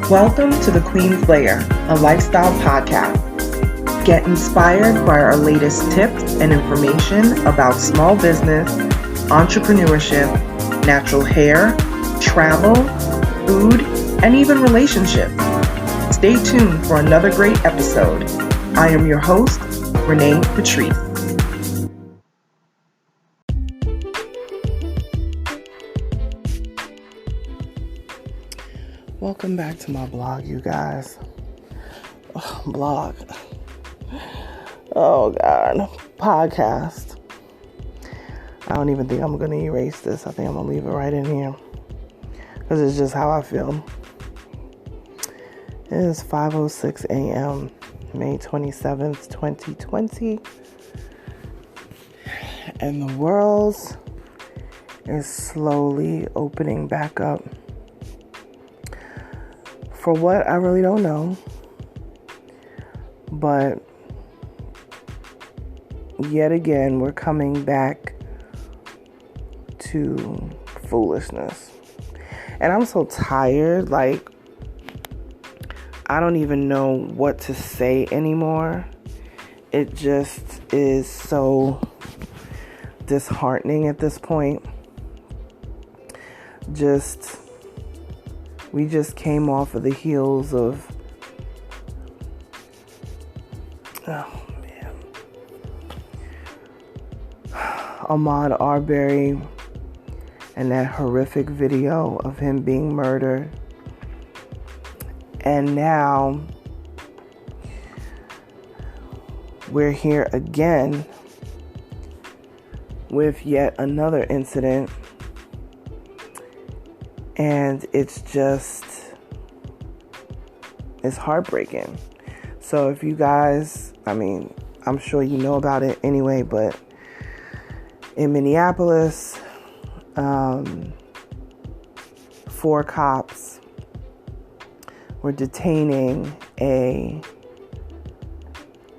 Welcome to the Queen's Lair, a lifestyle podcast. Get inspired by our latest tips and information about small business, entrepreneurship, natural hair, travel, food, and even relationships. Stay tuned for another great episode. I am your host, Renee Patrice. Welcome back to my blog, you guys. Blog. Oh, God. Podcast. I don't even think I'm going to erase this. I think I'm going to leave it right in here. Because it's just how I feel. It is 5:06 a.m., May 27th, 2020. And the world is slowly opening back up. For what, I really don't know. But yet again, we're coming back to foolishness. And I'm so tired, I don't even know what to say anymore. It just is so disheartening at this point. We just came off of the heels of, Ahmaud Arbery and that horrific video of him being murdered. And now we're here again with yet another incident. And it's heartbreaking. So if you guys, I'm sure you know about it anyway, but in Minneapolis, 4 cops were detaining a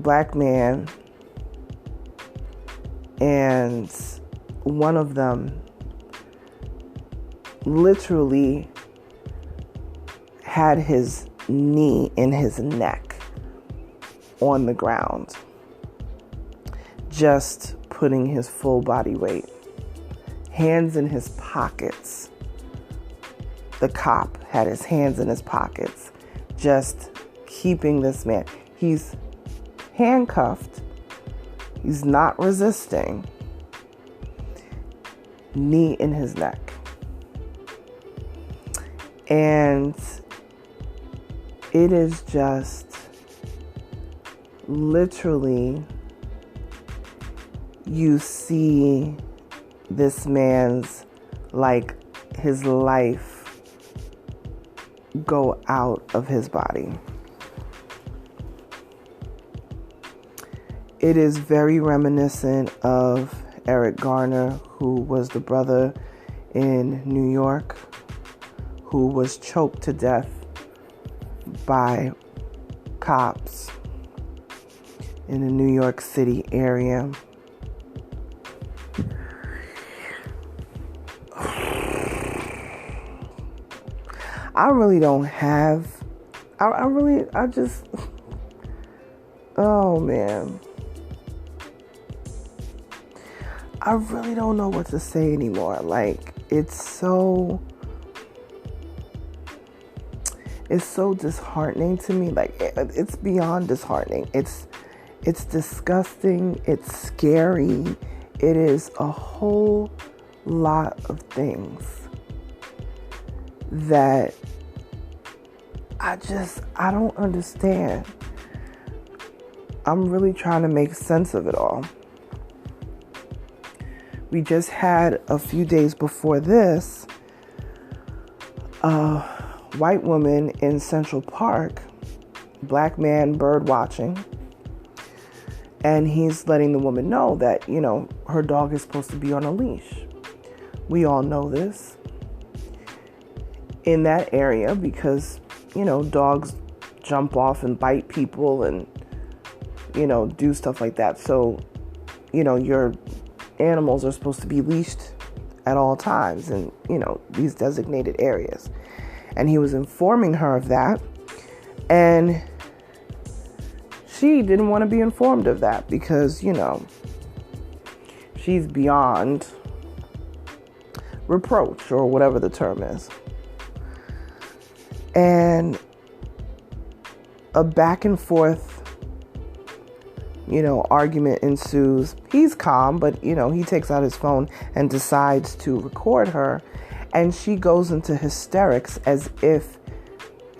black man, and one of them literally had his knee in his neck on the ground, just putting his full body weight, hands in his pockets. The cop had his hands in his pockets, just keeping this man. He's handcuffed. He's not resisting. Knee in his neck. And it is just literally, you see this man's, his life go out of his body. It is very reminiscent of Eric Garner, who was the brother in New York, who was choked to death by cops in the New York City area. I really don't have, oh man. I really don't know what to say anymore. It's so disheartening to me. It's beyond disheartening. It's disgusting. It's scary. It is a whole lot of things that I don't understand. I'm really trying to make sense of it all. We just had, a few days before this, a white woman in Central Park, black man bird watching, and he's letting the woman know that, her dog is supposed to be on a leash. We all know this in that area because, dogs jump off and bite people and, do stuff like that. So, your animals are supposed to be leashed at all times in, these designated areas. And he was informing her of that. And she didn't want to be informed of that because, she's beyond reproach or whatever the term is. And a back and forth, argument ensues. He's calm, but, he takes out his phone and decides to record her. And she goes into hysterics as if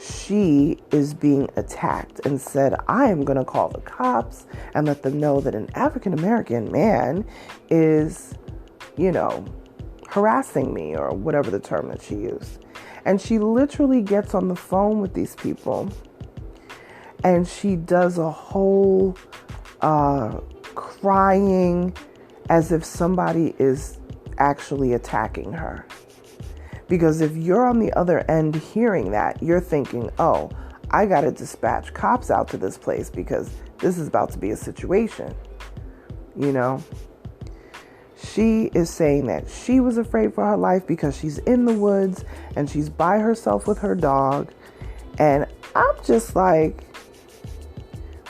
she is being attacked and said, I am going to call the cops and let them know that an African-American man is, harassing me, or whatever the term that she used. And she literally gets on the phone with these people and she does a whole crying as if somebody is actually attacking her. Because if you're on the other end hearing that, you're thinking, oh, I got to dispatch cops out to this place because this is about to be a situation. She is saying that she was afraid for her life because she's in the woods and she's by herself with her dog. And I'm just like,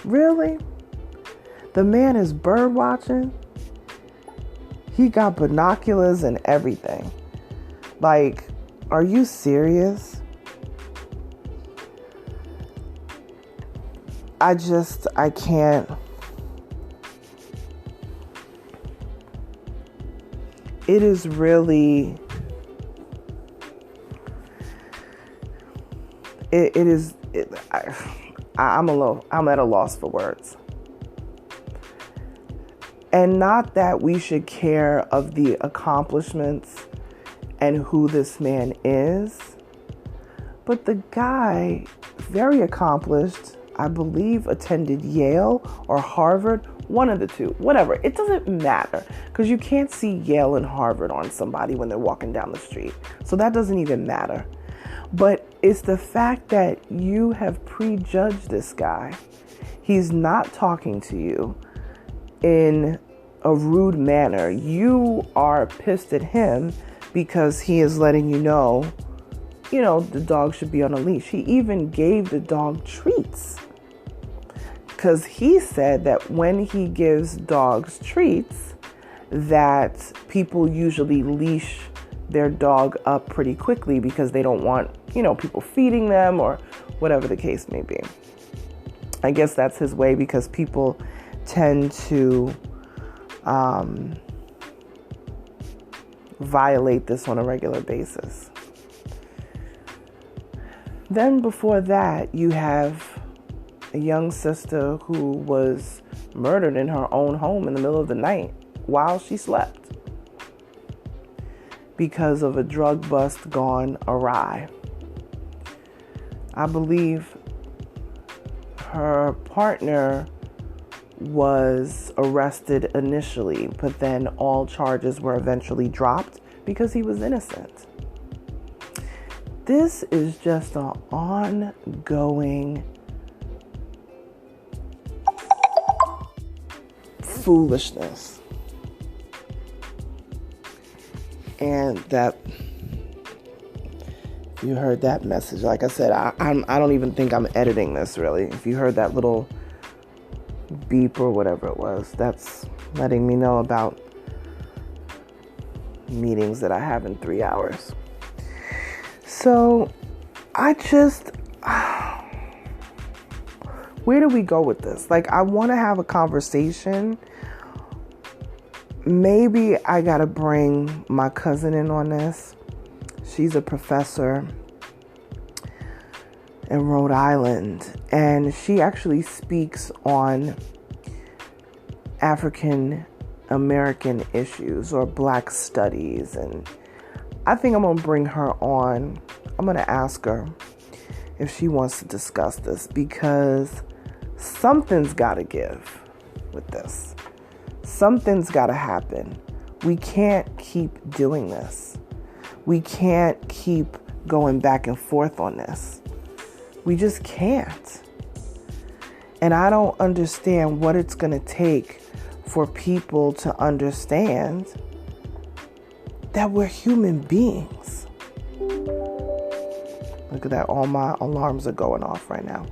really? The man is bird watching. He got binoculars and everything. Like, are you serious? I can't. It is really, I'm at a loss for words. And not that we should care of the accomplishments and who this man is, but the guy, very accomplished, I believe attended Yale or Harvard, one of the two, whatever. It doesn't matter because you can't see Yale and Harvard on somebody when they're walking down the street. So that doesn't even matter. But it's the fact that you have prejudged this guy. He's not talking to you in a rude manner. You are pissed at him because he is letting you know, the dog should be on a leash. He even gave the dog treats. Because he said that when he gives dogs treats, that people usually leash their dog up pretty quickly because they don't want, people feeding them or whatever the case may be. I guess that's his way because people tend to violate this on a regular basis. Then before that, you have a young sister who was murdered in her own home in the middle of the night while she slept because of a drug bust gone awry. I believe her partner was arrested initially, but then all charges were eventually dropped because he was innocent. This is just an ongoing foolishness. And that, if you heard that message, like I said, I don't even think I'm editing this really. If you heard that little beep or whatever it was, that's letting me know about meetings that I have in 3 hours. So where do we go with this? Like, I want to have a conversation. Maybe I got to bring my cousin in on this. She's a professor in Rhode Island, and she actually speaks on African American issues or Black studies, and I think I'm going to bring her on. I'm going to ask her if she wants to discuss this because something's got to give with this. Something's got to happen. We can't keep doing this. We can't keep going back and forth on this. We just can't. And I don't understand what it's going to take for people to understand that we're human beings. Look at that. All my alarms are going off right now.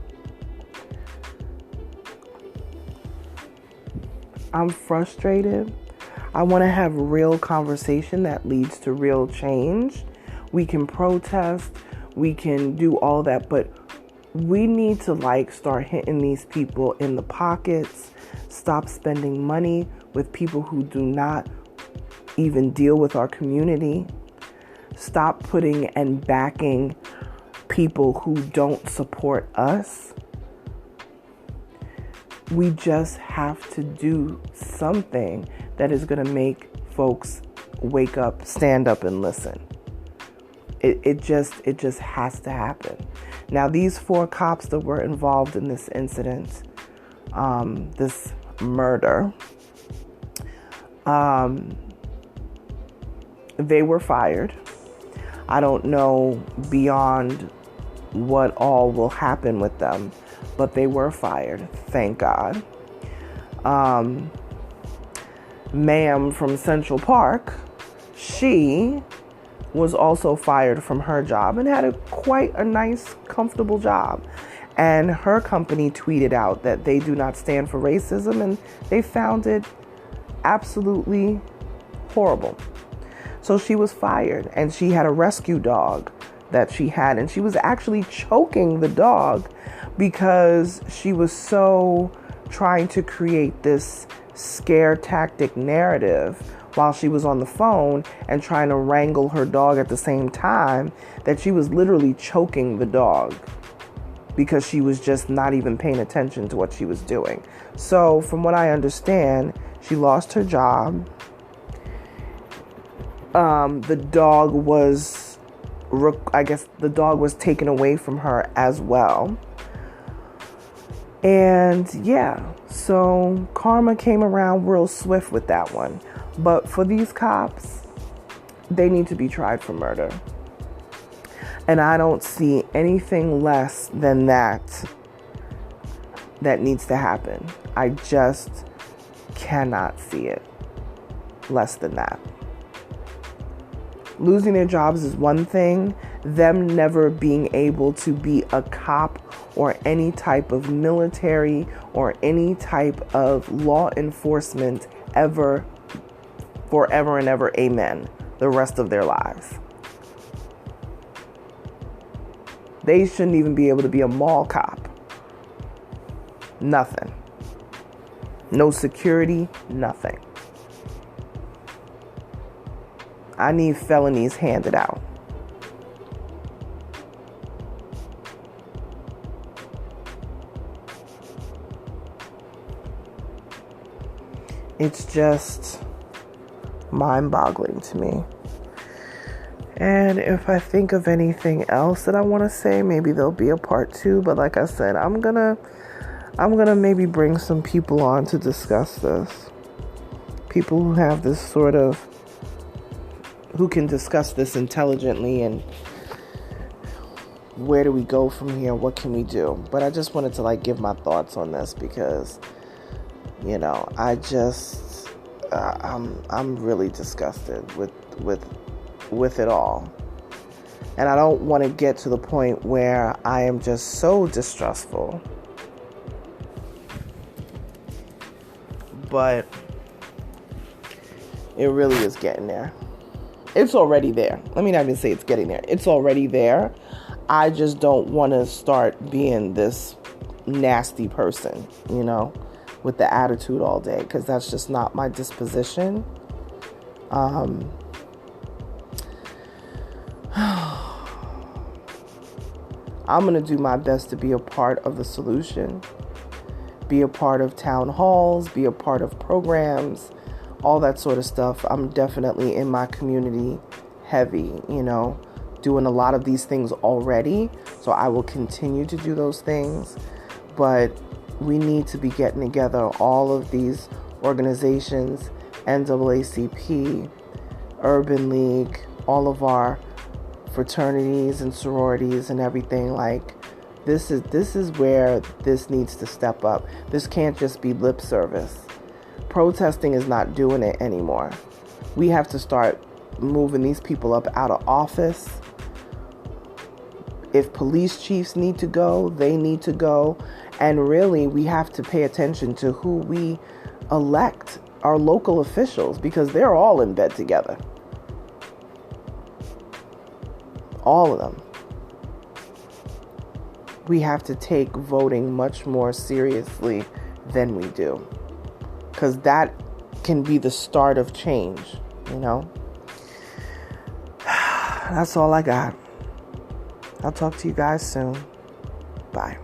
I'm frustrated. I want to have real conversation that leads to real change. We can protest. We can do all that. But we need to start hitting these people in the pockets. Stop spending money with people who do not even deal with our community. Stop putting and backing people who don't support us. We just have to do something that is going to make folks wake up, stand up, and listen. It just has to happen. Now, these 4 cops that were involved in this incident, this murder, they were fired. I don't know beyond what all will happen with them, but they were fired. Thank God. Ma'am from Central Park, she was also fired from her job and had quite a nice, comfortable job. And her company tweeted out that they do not stand for racism, and they found it absolutely horrible. So she was fired, and she had a rescue dog that she had, and she was actually choking the dog because she was so trying to create this scare tactic narrative while she was on the phone and trying to wrangle her dog at the same time that she was literally choking the dog because she was just not even paying attention to what she was doing. So from what I understand, she lost her job. The dog was, the dog was taken away from her as well. And yeah, so karma came around real swift with that one. But for these cops, they need to be tried for murder. And I don't see anything less than that needs to happen. I just cannot see it less than that. Losing their jobs is one thing. Them never being able to be a cop or any type of military or any type of law enforcement ever, forever and ever, amen, the rest of their lives. They shouldn't even be able to be a mall cop. Nothing. No security, nothing. I need felonies handed out. It's just mind-boggling to me. And if I think of anything else that I want to say, maybe there'll be a part 2. But like I said, I'm gonna maybe bring some people on to discuss this. People who have this sort of, who can discuss this intelligently, and where do we go from here? What can we do? But I just wanted to give my thoughts on this because, I just, I'm really disgusted with it all. And I don't want to get to the point where I am just so distrustful. But it really is getting there. It's already there. Let me not even say it's getting there. It's already there. I just don't want to start being this nasty person, with the attitude all day, because that's just not my disposition. I'm going to do my best to be a part of the solution, be a part of town halls, be a part of programs, all that sort of stuff. I'm definitely in my community heavy, doing a lot of these things already. So I will continue to do those things. But we need to be getting together, all of these organizations, NAACP, Urban League, all of our fraternities and sororities and everything. This is where this needs to step up. This can't just be lip service. Protesting is not doing it anymore. We have to start moving these people up out of office If police chiefs need to go, they need to go. And really, we have to pay attention to who we elect, our local officials, because they're all in bed together. All of them. We have to take voting much more seriously than we do, because that can be the start of change, you know. That's all I got. I'll talk to you guys soon. Bye.